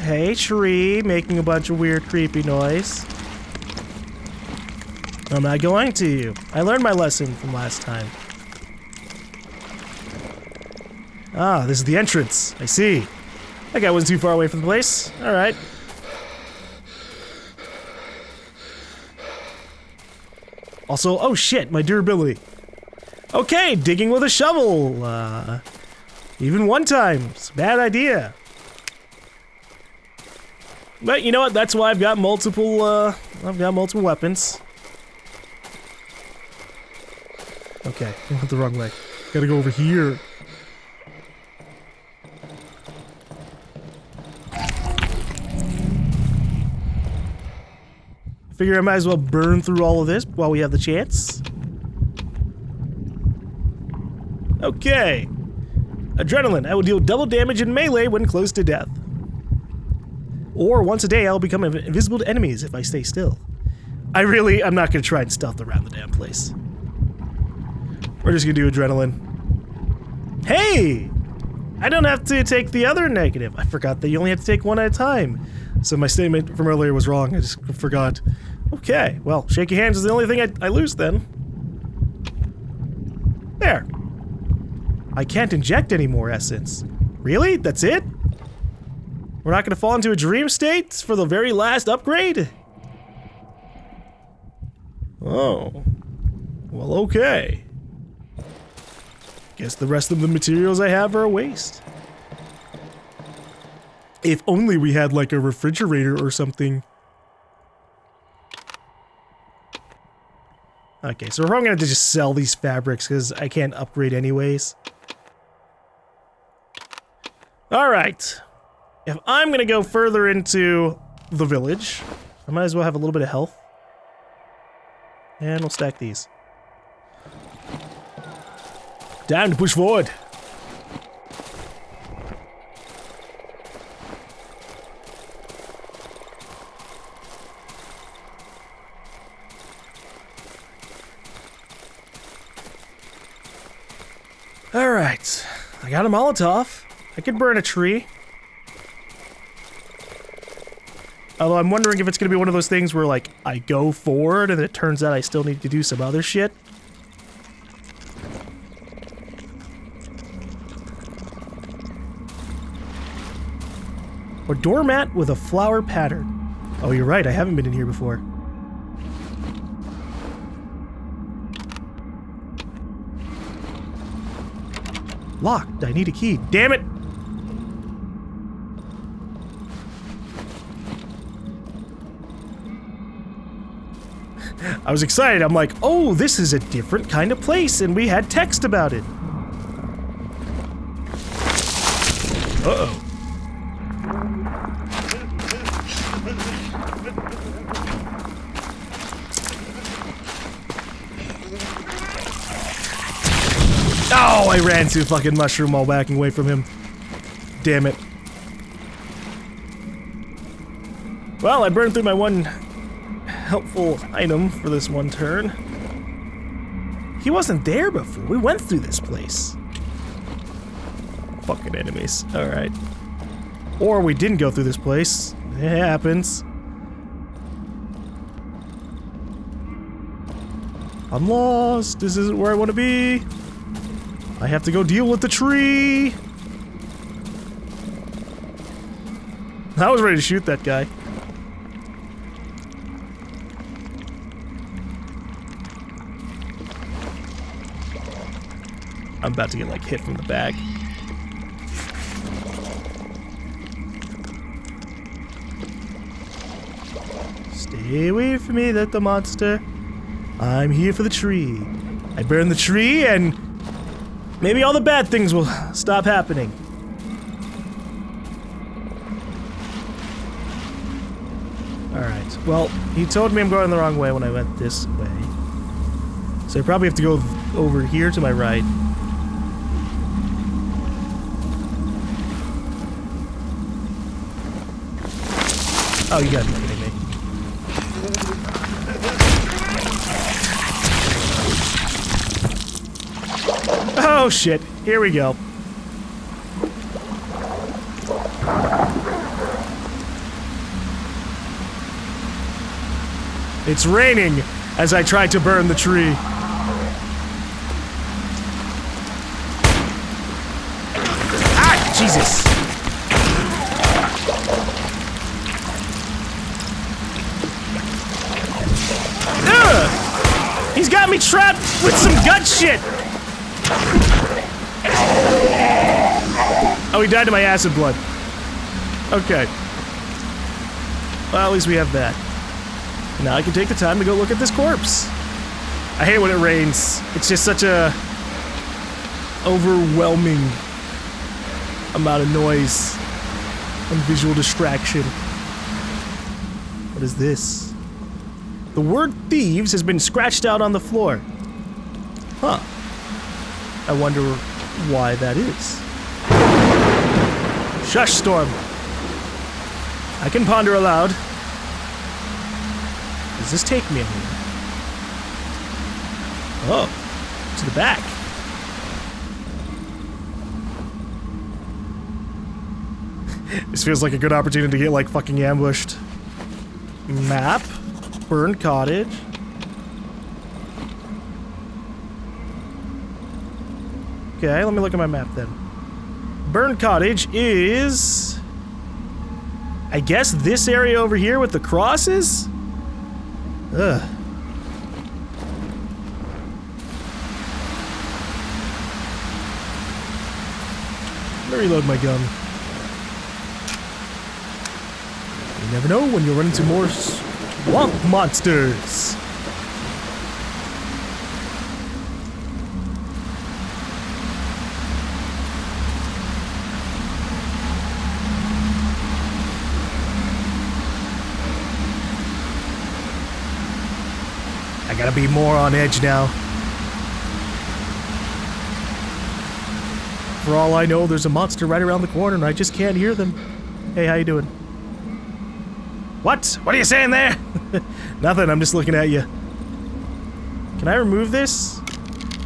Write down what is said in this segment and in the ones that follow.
Hey, tree, making a bunch of weird, creepy noise. I'm not going to you. I learned my lesson from last time. Ah, this is the entrance. I see. That guy wasn't too far away from the place. Alright. Also, oh shit, my durability. Okay, digging with a shovel. Even one time. It's a bad idea. But you know what? That's why I've got multiple weapons. Okay, I went the wrong way. Gotta go over here. Figure I might as well burn through all of this while we have the chance. Okay. Adrenaline. I will deal double damage in melee when close to death. Or once a day, I'll become invisible to enemies if I stay still. I'm not gonna try and stealth around the damn place. We're just gonna do adrenaline. Hey! I don't have to take the other negative. I forgot that you only have to take one at a time. So my statement from earlier was wrong. I just forgot. Okay, well, shaky hands is the only thing I lose then. There. I can't inject any more essence. Really? That's it? We're not gonna fall into a dream state for the very last upgrade? Oh. Well, okay. Guess the rest of the materials I have are a waste. If only we had like a refrigerator or something. Okay, so we're probably gonna have to just sell these fabrics because I can't upgrade anyways. Alright. If I'm gonna go further into the village, I might as well have a little bit of health. And we'll stack these. Time to push forward. Alright. I got a Molotov. I could burn a tree. Although I'm wondering if it's gonna be one of those things where, like, I go forward and it turns out I still need to do some other shit. Or doormat with a flower pattern. Oh, you're right, I haven't been in here before. Locked, I need a key. Damn it! I was excited. I'm like, oh, this is a different kind of place, and we had text about it. Uh-oh. Oh, I ran to a fucking mushroom while backing away from him. Damn it. Well, I burned through my one helpful item for this one turn. He wasn't there before. We went through this place. Fucking enemies. Alright. Or we didn't go through this place. It happens. I'm lost. This isn't where I want to be. I have to go deal with the tree. I was ready to shoot that guy. I'm about to get, like, hit from the back. Stay away from me, that the monster. I'm here for the tree. I burn the tree and maybe all the bad things will stop happening. Alright, well, he told me I'm going the wrong way when I went this way. So I probably have to go over here to my right. Oh, you gotta be kidding me. Oh shit, here we go. It's raining as I try to burn the tree. Ah, Jesus. Ugh! He's got me trapped with some gut shit. Oh, he died to my acid blood. Okay. Well, at least we have that. Now I can take the time to go look at this corpse. I hate when it rains. It's just such a overwhelming amount of noise and visual distraction. What is this? The word thieves has been scratched out on the floor. Huh. I wonder why that is. Shush, Storm. I can ponder aloud. Does this take me anywhere? Oh, to the back. This feels like a good opportunity to get, like, fucking ambushed. Map. Burned cottage. Okay, let me look at my map then. Burned cottage is... I guess this area over here with the crosses? Ugh. Let me reload my gun. You never know when you'll run into more swamp monsters. I gotta be more on edge now. For all I know, there's a monster right around the corner and I just can't hear them. Hey, how you doing? What? What are you saying there? Nothing, I'm just looking at you. Can I remove this?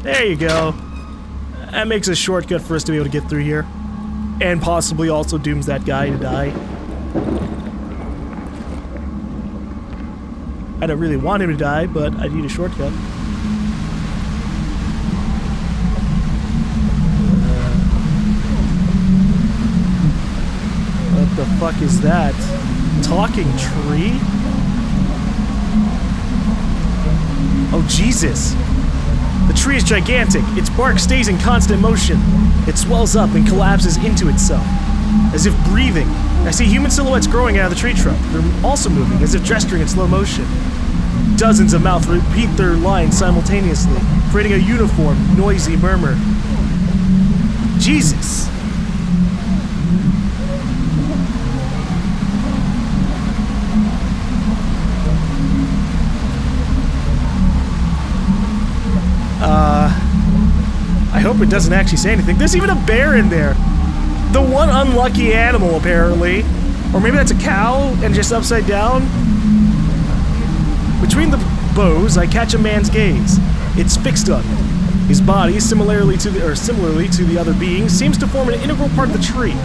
There you go. That makes a shortcut for us to be able to get through here. And possibly also dooms that guy to die. I don't really want him to die, but I need a shortcut. What the fuck is that? Talking tree? Oh, Jesus. The tree is gigantic. Its bark stays in constant motion. It swells up and collapses into itself, as if breathing. I see human silhouettes growing out of the tree trunk. They're also moving, as if gesturing in slow motion. Dozens of mouths repeat their lines simultaneously, creating a uniform, noisy murmur. Jesus! I hope it doesn't actually say anything. There's even a bear in there! The one unlucky animal, apparently. Or maybe that's a cow and just upside down? Between the bows, I catch a man's gaze. It's fixed on me. His body, similarly to the other beings, seems to form an integral part of the tree.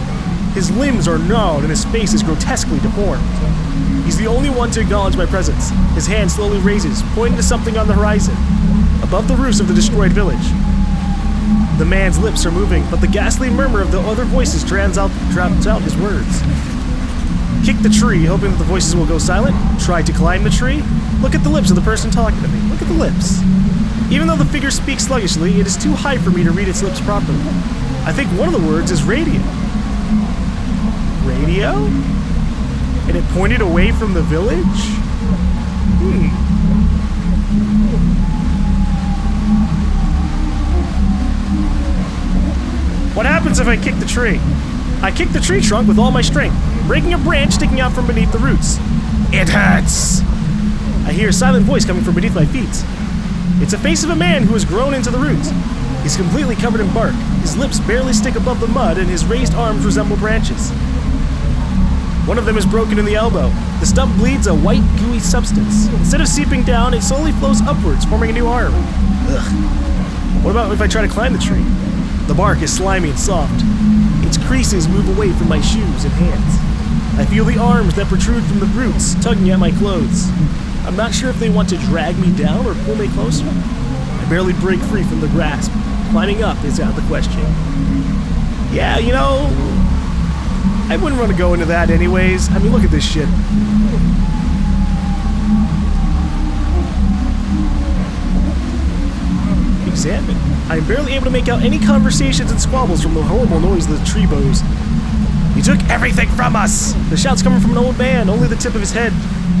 His limbs are gnawed and his face is grotesquely deformed. He's the only one to acknowledge my presence. His hand slowly raises, pointing to something on the horizon, above the roofs of the destroyed village. The man's lips are moving, but the ghastly murmur of the other voices drowns out his words. Kick the tree, hoping that the voices will go silent. Try to climb the tree. Look at the lips of the person talking to me. Look at the lips. Even though the figure speaks sluggishly, it is too high for me to read its lips properly. I think one of the words is radio. Radio? And it pointed away from the village? What happens if I kick the tree? I kick the tree trunk with all my strength, breaking a branch sticking out from beneath the roots. It hurts! I hear a silent voice coming from beneath my feet. It's the face of a man who has grown into the roots. He's completely covered in bark. His lips barely stick above the mud, and his raised arms resemble branches. One of them is broken in the elbow. The stump bleeds a white, gooey substance. Instead of seeping down, it slowly flows upwards, forming a new arm. Ugh. What about if I try to climb the tree? The bark is slimy and soft. Its creases move away from my shoes and hands. I feel the arms that protrude from the roots tugging at my clothes. I'm not sure if they want to drag me down or pull me closer. I barely break free from the grasp. Climbing up is out of the question. Yeah, you know, I wouldn't want to go into that anyways. I mean, look at this shit. Examine. I am barely able to make out any conversations and squabbles from the horrible noise of the tree bows. You took everything from us! The shout's coming from an old man, only the tip of his head,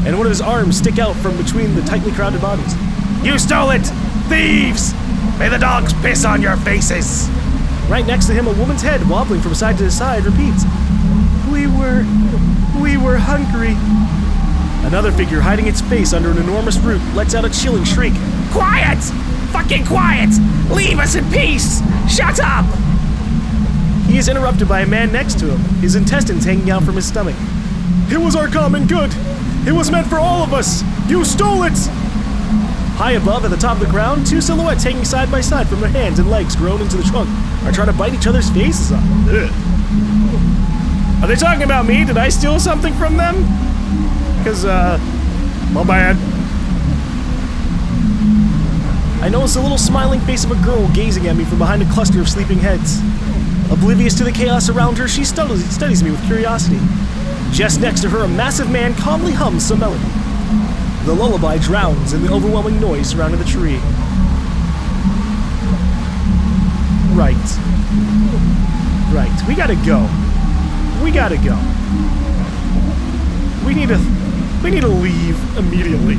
and one of his arms stick out from between the tightly crowded bodies. You stole it! Thieves! May the dogs piss on your faces! Right next to him, a woman's head, wobbling from side to side, repeats. We were hungry. Another figure, hiding its face under an enormous root, lets out a chilling shriek. Quiet! Fucking quiet! Leave us in peace! Shut up! He is interrupted by a man next to him, his intestines hanging out from his stomach. It was our common good! It was meant for all of us! You stole it! High above, at the top of the ground, two silhouettes hanging side by side from their hands and legs grown into the trunk are trying to bite each other's faces off. Ugh. Are they talking about me? Did I steal something from them? Because, my bad. I notice a little smiling face of a girl gazing at me from behind a cluster of sleeping heads. Oblivious to the chaos around her, she studies me with curiosity. Just next to her, a massive man calmly hums some melody. The lullaby drowns in the overwhelming noise surrounding the tree. Right. Right. We gotta go. We gotta go. We need to leave immediately.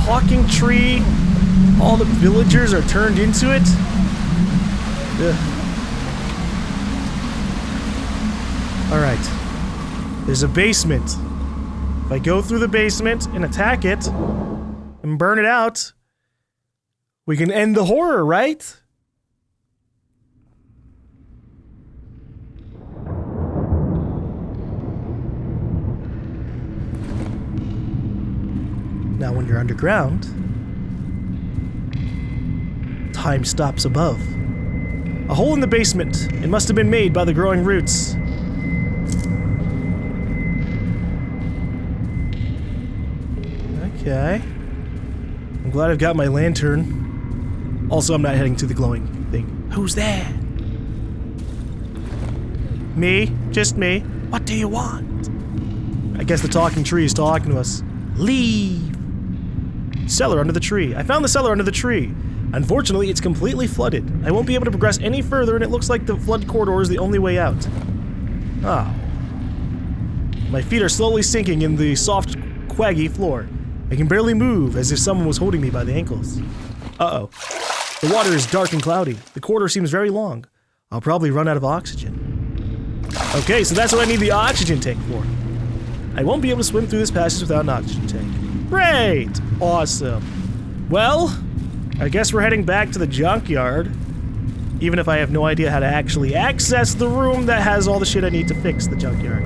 Talking tree. All the villagers are turned into it. Ugh. Alright. There's a basement. If I go through the basement and attack it and burn it out, we can end the horror, right? Now when you're underground, time stops above. A hole in the basement. It must have been made by the growing roots. Okay. I'm glad I've got my lantern. Also, I'm not heading to the glowing thing. Who's there? Me? Just me? What do you want? I guess the talking tree is talking to us. Leave! Cellar under the tree. I found the cellar under the tree. Unfortunately, it's completely flooded. I won't be able to progress any further, and it looks like the flood corridor is the only way out. Oh. My feet are slowly sinking in the soft, quaggy floor. I can barely move, as if someone was holding me by the ankles. Uh-oh. The water is dark and cloudy. The corridor seems very long. I'll probably run out of oxygen. Okay, so that's what I need the oxygen tank for. I won't be able to swim through this passage without an oxygen tank. Great! Awesome. Well, I guess we're heading back to the junkyard. Even if I have no idea how to actually access the room that has all the shit I need to fix the junkyard.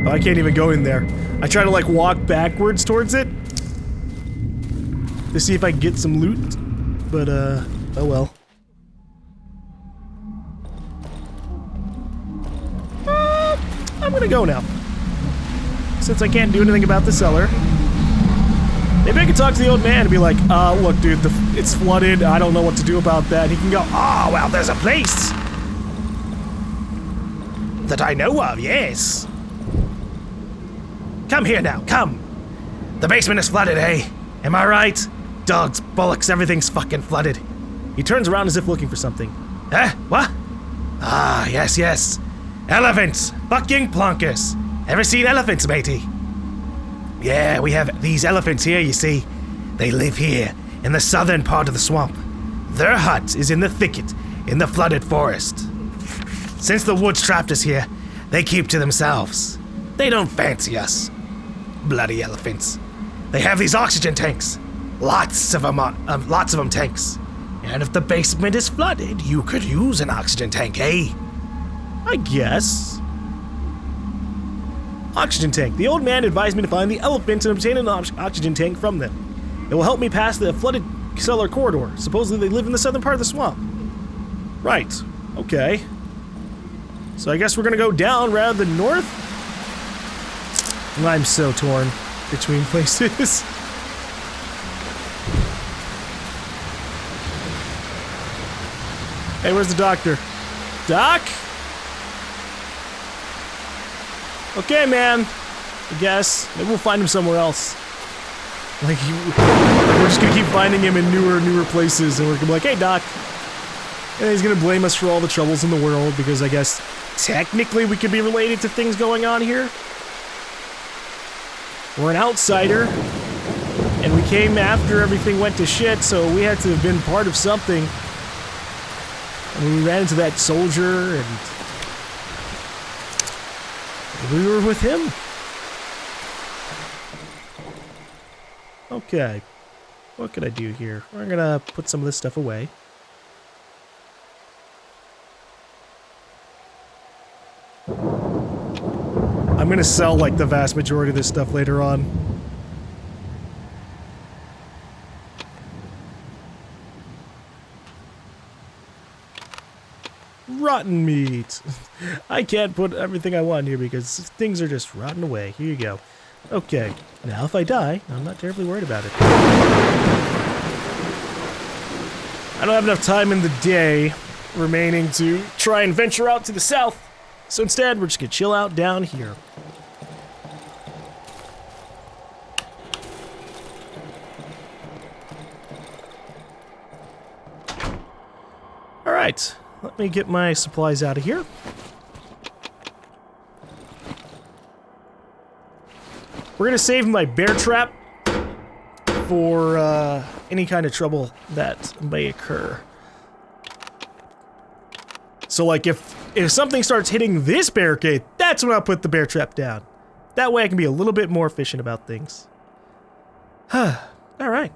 Oh, I can't even go in there. I try to, like, walk backwards towards it to see if I can get some loot, but, oh well. I'm gonna go now. Since I can't do anything about the cellar. Maybe I could talk to the old man and be like, look, dude, it's flooded. I don't know what to do about that. And he can go, oh, well, there's a place that I know of, yes. Come here now, come. The basement is flooded, eh? Am I right? Dogs, bullocks, everything's fucking flooded. He turns around as if looking for something. Huh? What? Ah, yes, yes. Elephants! Fucking plonkers! Ever seen elephants, matey? Yeah, we have these elephants here, you see. They live here, in the southern part of the swamp. Their hut is in the thicket, in the flooded forest. Since the woods trapped us here, they keep to themselves. They don't fancy us. Bloody elephants. They have these oxygen tanks. Lots of them tanks. And if the basement is flooded, you could use an oxygen tank, eh? I guess. Oxygen tank. The old man advised me to find the elephants and obtain an oxygen tank from them. It will help me pass the flooded cellar corridor. Supposedly they live in the southern part of the swamp. Right. Okay. So I guess we're gonna go down rather than north? I'm so torn between places. Hey, where's the doctor? Doc? Okay, man. I guess. Maybe we'll find him somewhere else. Like, we're just gonna keep finding him in newer places, and we're gonna be like, hey, Doc. And he's gonna blame us for all the troubles in the world, because I guess technically we could be related to things going on here. We're an outsider, and we came after everything went to shit, so we had to have been part of something. And we ran into that soldier, and we were with him. Okay, what could I do here? We're gonna put some of this stuff away. I'm gonna sell like the vast majority of this stuff later on. Rotten meat. I can't put everything I want here because things are just rotting away. Here you go. Okay, now if I die, I'm not terribly worried about it. I don't have enough time in the day remaining to try and venture out to the south. So instead, we're just gonna chill out down here. Alright, let me get my supplies out of here. We're gonna save my bear trap for any kind of trouble that may occur. So like if something starts hitting this barricade, that's when I'll put the bear trap down. That way I can be a little bit more efficient about things. Alright.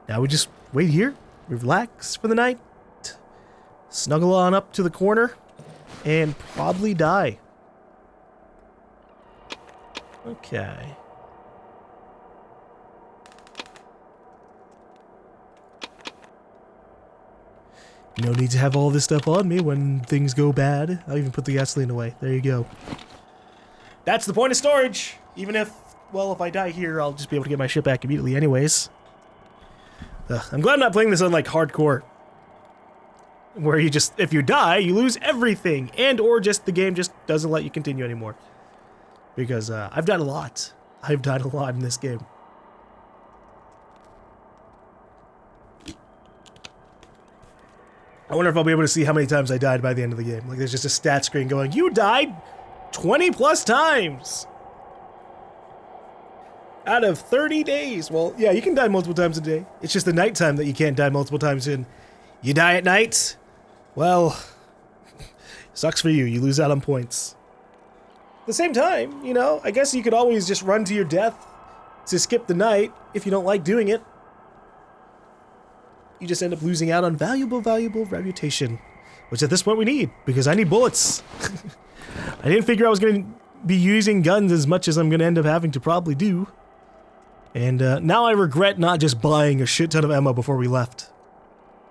Now we just wait here, relax for the night, snuggle on up to the corner, and probably die. Okay. No need to have all this stuff on me when things go bad. I'll even put the gasoline away. There you go. That's the point of storage! Even if, well, if I die here, I'll just be able to get my shit back immediately anyways. I'm glad I'm not playing this on, like, hardcore. Where you just, if you die, you lose everything! And or just the game just doesn't let you continue anymore. Because, I've died a lot. I've died a lot in this game. I wonder if I'll be able to see how many times I died by the end of the game. Like, there's just a stat screen going, you died 20 plus times! Out of 30 days. Well, yeah, you can die multiple times a day. It's just the nighttime that you can't die multiple times in. You die at night? Well, sucks for you. You lose out on points. At the same time, you know, I guess you could always just run to your death to skip the night if you don't like doing it. You just end up losing out on valuable reputation. Which at this point we need, because I need bullets. I didn't figure I was going to be using guns as much as I'm going to end up having to probably do. And now I regret not just buying a shit ton of ammo before we left.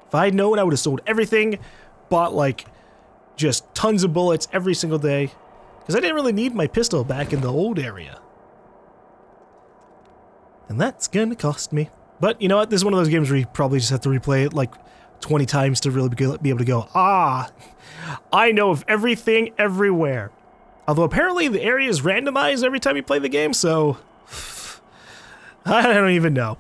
If I had known, I would have sold everything, bought like just tons of bullets every single day. Because I didn't really need my pistol back in the old area. And that's going to cost me. But you know what? This is one of those games where you probably just have to replay it like 20 times to really be able to go, ah, I know of everything everywhere. Although apparently the area is randomized every time you play the game, so I don't even know.